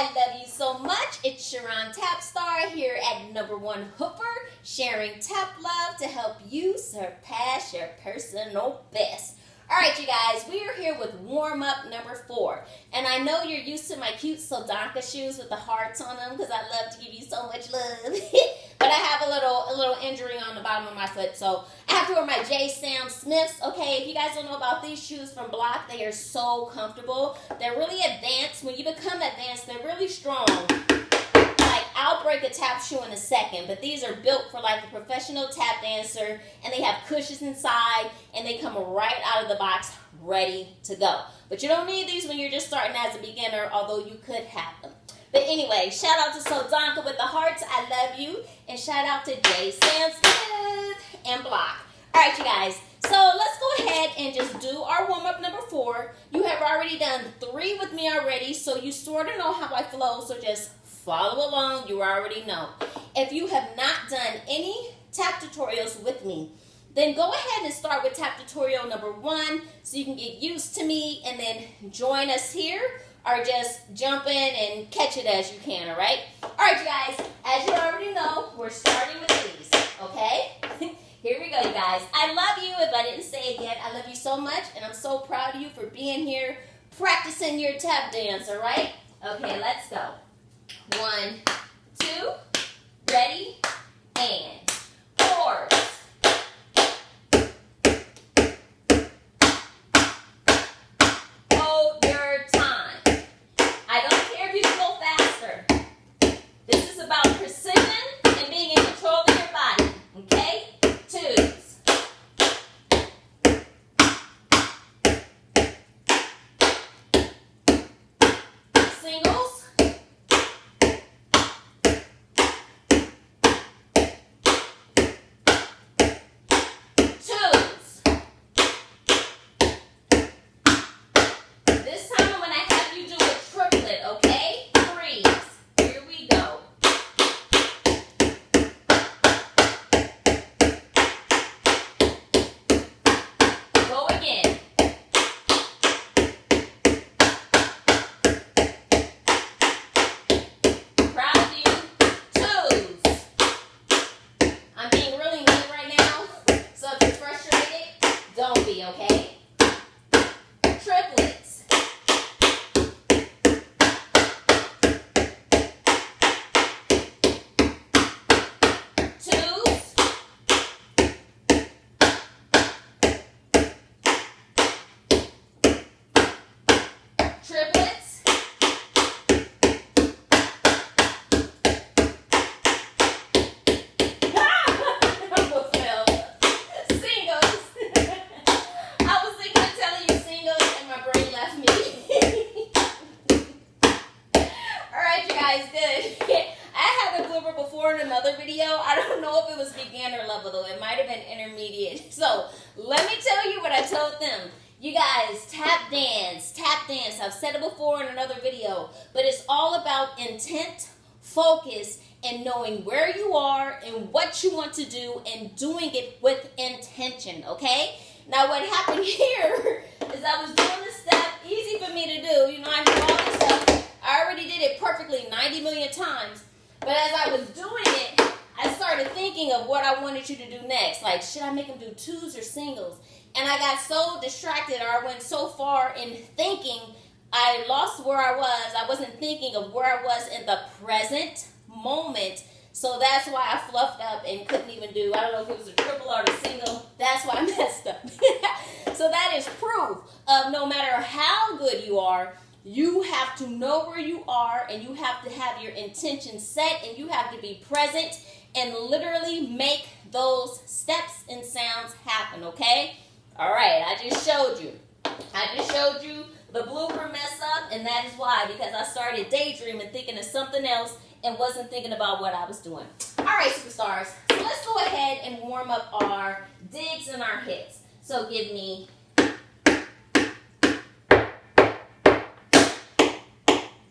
I love you so much. It's Charon Tap Star here at #1 Hoofer, sharing tap love to help you surpass your personal best. All right, you guys, we are here with warm-up number 4. And I know you're used to my cute Sodanka shoes with the hearts on them because I love to give you so much love. But I have a little injury on the bottom of my foot, so I have to wear my J. Sam Smiths. Okay, if you guys don't know about these shoes from BLOCH, they are so comfortable. They're really advanced. When you become advanced, they're really strong. Like, I'll break a tap shoe in a second, but these are built for like a professional tap dancer, and they have cushions inside, and they come right out of the box ready to go. But you don't need these when you're just starting as a beginner, although you could have them. But anyway, shout out to Sodanka with the hearts. I love you. And shout out to J. Sam Smith and BLOCH. All right, you guys. So let's go ahead and just do our warm-up number 4. You have already done 3 with me already, so you sort of know how I flow. So just follow along. You already know. If you have not done any tap tutorials with me, then go ahead and start with tap tutorial number 1 so you can get used to me, and then join us here. Or just jump in and catch it as you can, all right? All right, you guys, as you already know, we're starting with these, okay? Here we go, you guys. I love you. If I didn't say it yet, I love you so much, and I'm so proud of you for being here, practicing your tap dance, all right? Okay, let's go. 1, 2, ready, and 4. Hold your time. I don't care if you can go faster. This is about precision and being in control of your body. Okay? 2s. Singles. 2s. This time I'm going to have you do a triplet, okay? 3s. Here we go. Go again. 2s. I'm being really mean right now, so if you're frustrated, don't be, okay? Triplets. 2s. Triplets. Almost fell. Singles. I was thinking of telling you singles, and my brain left me. All right, you guys, good. I had a blooper before in another video. I don't know if it was beginner level, though. It might have been intermediate. So let me tell you what I told them. You guys, tap dance, tap dance. I've said it before in another video, but it's all about intent, focus, and knowing where you are and what you want to do and doing it with intention, okay? Now, what happened here is I was doing this step, easy for me to do. You know, I do all this stuff. I already did it perfectly 90 million times. But as I was doing it, I started thinking of what I wanted you to do next. Like, should I make them do 2s or singles? And I got so distracted, or I went so far in thinking, I lost where I was. I wasn't thinking of where I was in the present moment. So that's why I fluffed up and couldn't even do, I don't know if it was a triple or a single. That's why I messed up. So that is proof of no matter how good you are, you have to know where you are, and you have to have your intention set, and you have to be present and literally make those steps and sounds happen, okay? All right, I just showed you. The blooper mess up, and that is why, because I started daydreaming, thinking of something else, and wasn't thinking about what I was doing. All right, superstars, so let's go ahead and warm up our digs and our hits. So give me...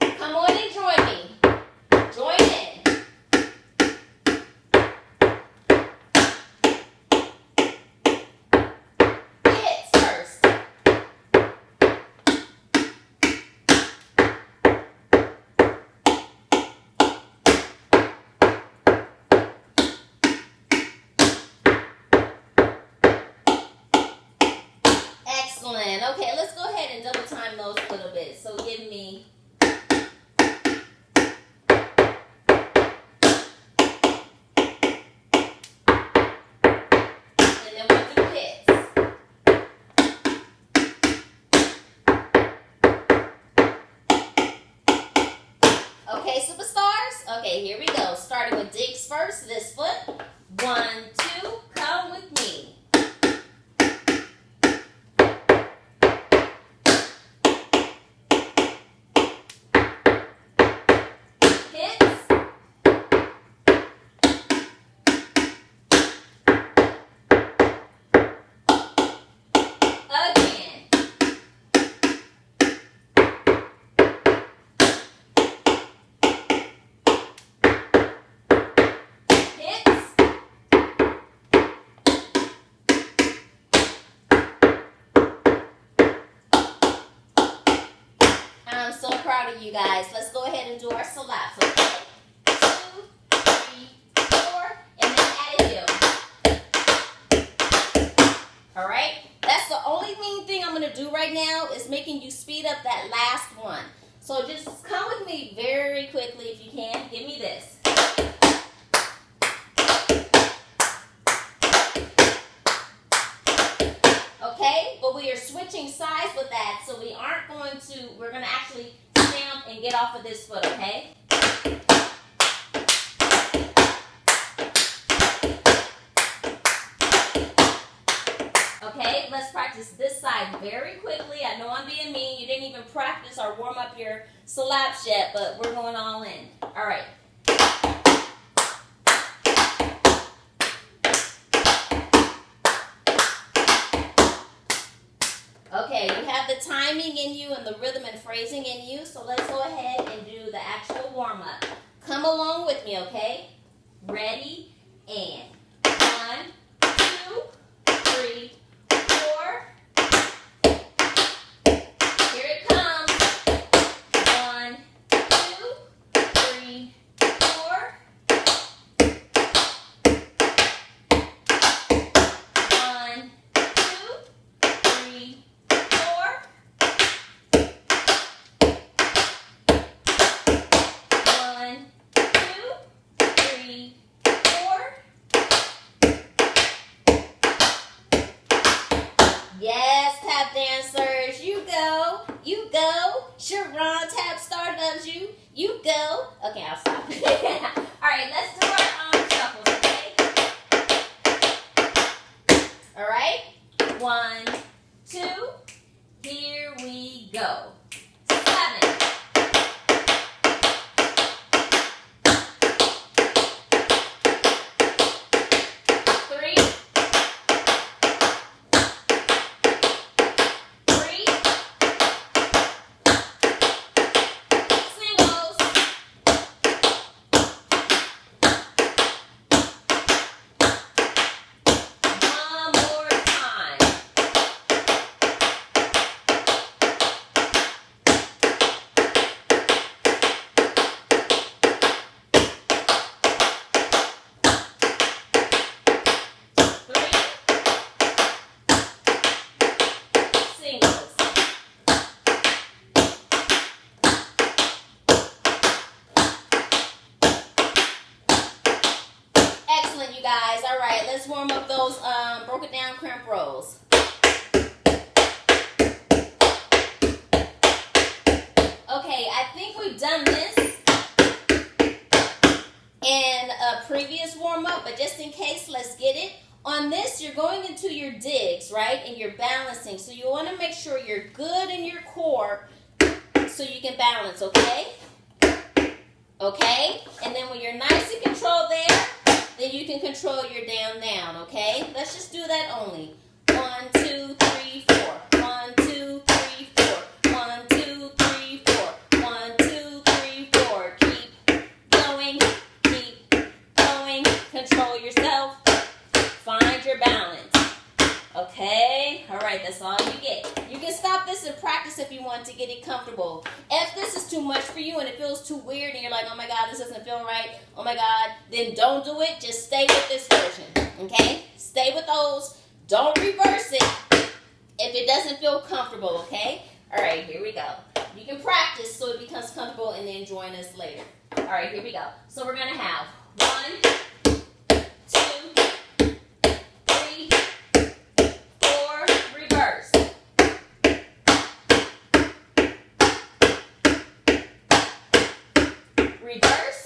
Come on and join me. Join in. Okay, here we go. Starting with digs first, this foot. 1, 2, come with me. I'm so proud of you guys. Let's go ahead and do our salaps, okay? 2, 3, 4, and then add a heel. All right? That's the only main thing I'm going to do right now is making you speed up that last one. So just come with me very quickly if you can. Give me this. Okay, but we are switching sides with that, so we aren't going to, we're going to actually stamp and get off of this foot, okay? Okay, let's practice this side very quickly. I know I'm being mean. You didn't even practice or warm up your salaps yet, but we're going all in. All right. Okay, you have the timing in you and the rhythm and phrasing in you, so let's go ahead and do the actual warm-up. Come along with me, okay? Ready, and 1, 2, 3, 4. Here it comes. 1, 2, 3, 4. 1, 2, 3, 4. 1, 2, 3, 4. Yes, tap dancers, you go. You go. Charon Tap Star loves you. You go. Okay, I'll stop. All right, let's do our arm shuffles, okay? All right. 1, 2. Here we go. 7. 3. 3. Singles. 1 more time. 3. Singles. Excellent, you guys. All right, let's warm up those broken down cramp rolls. Okay, I think we've done this in a previous warm-up, but just in case, let's get it. On this, you're going into your digs, right? And you're balancing. So you want to make sure you're good in your core so you can balance, okay? Okay? And then when you're nice and controlled there, then you can control your down, okay? Let's just do that only. 1, 2, 3, 4. 1, 2, 3, 4. 1, 2, 3, 4. 1, 2, 3, 4. Keep going. Control yourself. Find your balance. Okay? All right, that's all you get. You can stop this and practice if you want to get it comfortable. If this is too much for you and it feels too weird and you're like, oh my God, this doesn't feel right, oh my God, then don't do it. Just stay with this version, okay? Stay with those. Don't reverse it if it doesn't feel comfortable, okay? All right, here we go. You can practice so it becomes comfortable and then join us later. All right, here we go. So we're going to have 1, 2, 3, 4, reverse. Reverse.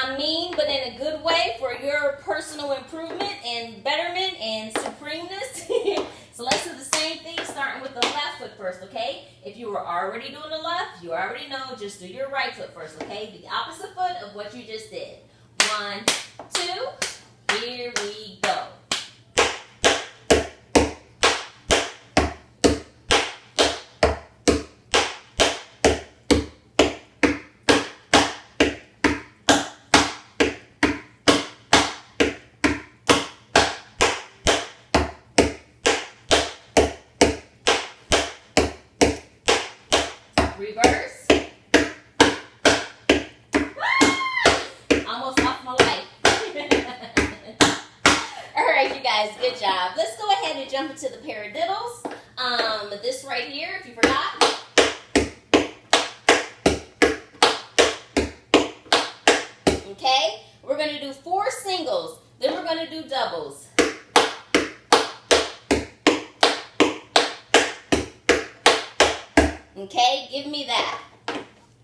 Not mean, but in a good way for your personal improvement and betterment and supremeness. So let's do the same thing, starting with the left foot first, okay? If you were already doing the left, you already know, just do your right foot first, okay? The opposite foot of what you just did. 1, 2, here we go. Reverse. Almost lost my life. Alright, you guys, good job. Let's go ahead and jump into the paradiddles. This right here, if you forgot. Okay, we're going to do 4 singles. Then we're going to do doubles. Okay, give me that.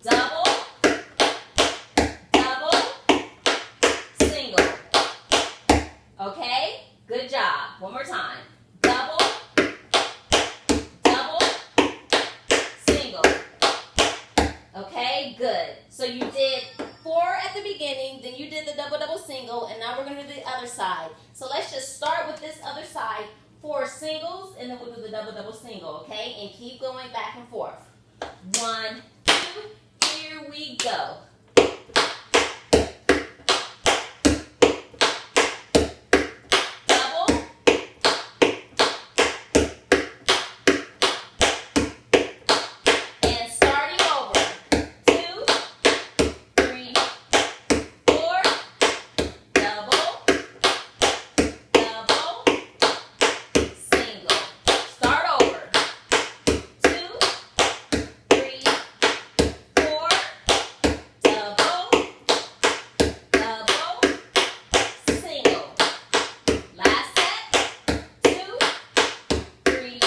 Double, double, single. Okay, good job. One more time. Double, double, single. Okay, good. So you did 4 at the beginning, then you did the double, double, single, and now we're going to do the other side. So let's just start with this other side. 4 singles, and then we'll do the double, double, single, okay? And keep going back and forth. 1, 2, here we go. Double. And starting over. 2, 3, 4. Double. Double. Single. Start over. 2, 3, 4. Double. Double. Single. Last set. 2, 3,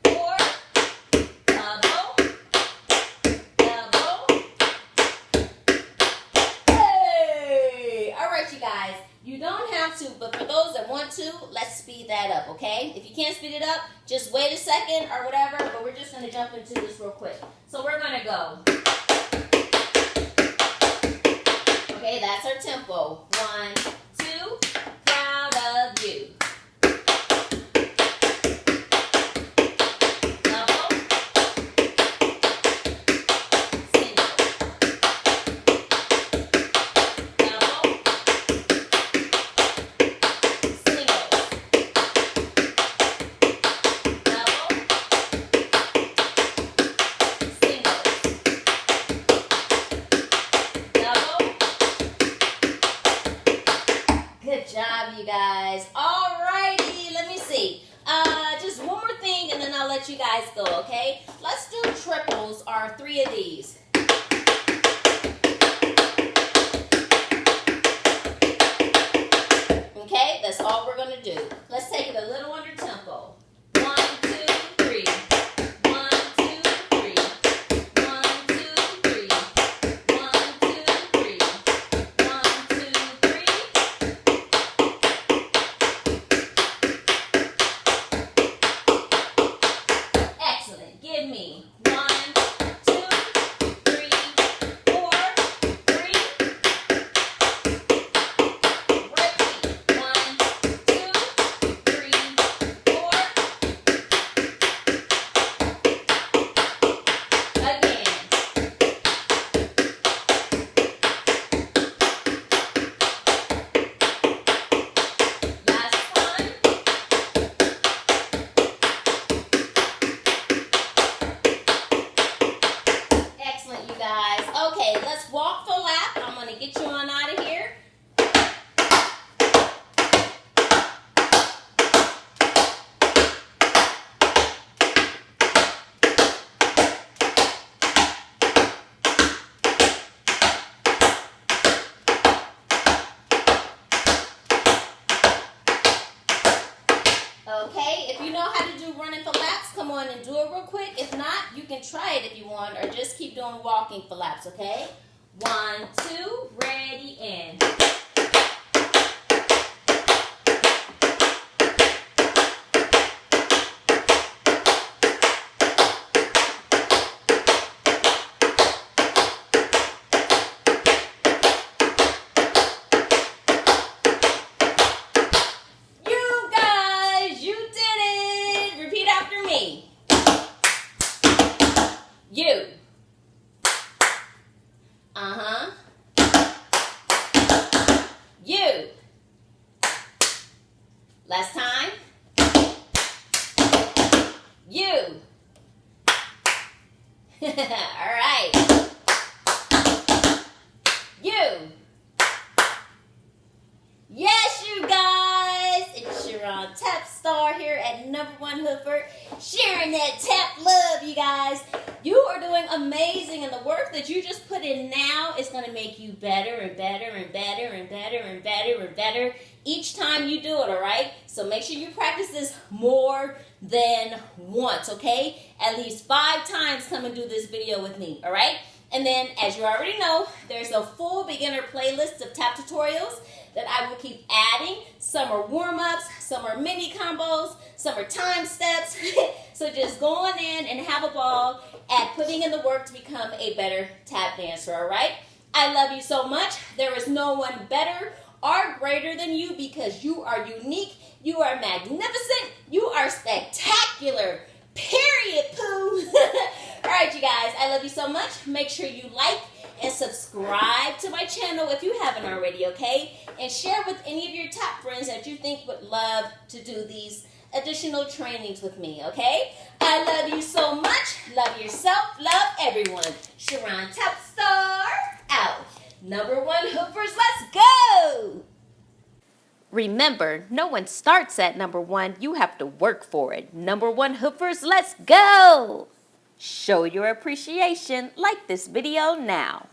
4. Double. Double. Hey! Alright, you guys. You don't have to, but for those that want to, let's speed that up, okay? If you can't speed it up, just wait a second or whatever, but we're just going to jump into this real quick. So we're going to go. Okay, that's our tempo. 1, 2, proud of you. Double. Single. Double. Single. Double. Single. Double. Good job, you guys. Alrighty, let me see. Just one more thing, and then I'll let you guys go, okay? Let's do triples, or 3 of these. Okay, that's all we're gonna do. Let's take it a little under tempo. 1, 2, 3. 1, 2, 3. 1, 2, 3. 1, 2, 3. 1, 2, 3. Excellent. Give me 1, 2, 3, 4, 3. Repeat. 1, 2, 3, 4. Again. Last one. Excellent, you guys. Okay, let's walk the lap. I'm going to get you on out of here. Okay, if you know how to do running for laps, come on and do it real quick. If not, you can try it if you want, or just keep doing walking for laps, okay? 1, 2, ready, and. You guys, you did it. Repeat after me. You. Uh-huh. You. Last time. You. All right. You. Yes, you guys. It's Charon Tap Star here at #1 Hoofer, sharing that tap love, you guys. You are doing amazing, and the work that you just put in now is going to make you better and better and better and better and better and better each time you do it, all right? So make sure you practice this more than once, okay? At least 5 times come and do this video with me, all right? And then, as you already know, there's a full beginner playlist of tap tutorials that I will keep adding. Some are warm-ups, some are mini combos, some are time steps. So just go on in and have a ball at putting in the work to become a better tap dancer, all right? I love you so much. There is no one better or greater than you because you are unique, you are magnificent, you are spectacular. Period, poo. All right, you guys, I love you so much. Make sure you like and subscribe to my channel if you haven't already, okay? And share with any of your tap friends that you think would love to do these additional trainings with me, okay? I love you so much. Love yourself. Love everyone. Charon Tap Star out. #1 Hoofers, let's go! Remember, no one starts at #1. You have to work for it. #1 Hoofers, let's go! Show your appreciation. Like this video now.